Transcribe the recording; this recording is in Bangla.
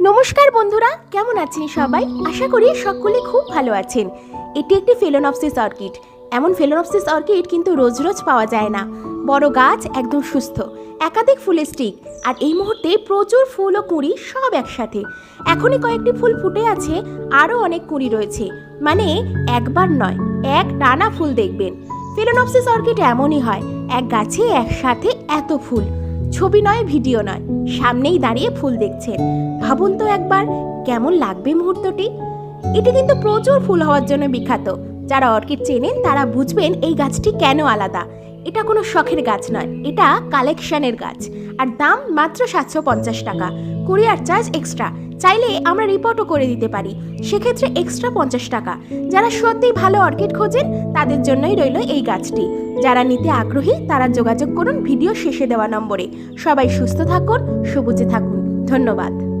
নমস্কার বন্ধুরা, কেমন আছেন সবাই? আশা করি সকলে খুব ভালো আছেন। এটি একটি ফেলোনপসিস অর্কিড। এমন ফেলোনপসিস অর্কিড কিন্তু রোজ রোজ পাওয়া যায় না। বড় গাছ, একদম সুস্থ, একাধিক ফুলের স্টিক, আর এই মুহূর্তে প্রচুর ফুল ও কুঁড়ি সব একসাথে। এখনই কয়েকটি ফুল ফুটে আছে, আরও অনেক কুঁড়ি রয়েছে। মানে একবার নয়, এক টানা ফুল দেখবেন। ফেলোনপসিস অর্কিড এমনই হয়, এক গাছে একসাথে এত ফুল। ছবি নয়, ভিডিও নয়, সামনেই দাঁড়িয়ে ফুল দেখছেন। ভাবুন তো একবার কেমন লাগবে মুহূর্তটি। এটি কিন্তু প্রচুর ফুল হওয়ার জন্য বিখ্যাত। যারা অর্কিড চেনেন তারা বুঝবেন এই গাছটি কেন আলাদা। এটা কোনো শখের গাছ নয়, এটা কালেকশনের গাছ। আর দাম মাত্র 750 টাকা, কুরিয়ার চার্জ এক্সট্রা। চাইলে আমরা রিপোর্টও করে দিতে পারি, সেক্ষেত্রে এক্সট্রা 50 টাকা। যারা সত্যিই ভালো অর্কিড খোঁজেন তাদের জন্যই রইল এই গাছটি। যারা নিতে আগ্রহী তারা যোগাযোগ করুন ভিডিও শেষে দেওয়া নম্বরে। সবাই সুস্থ থাকুন, সবুজে থাকুন। ধন্যবাদ।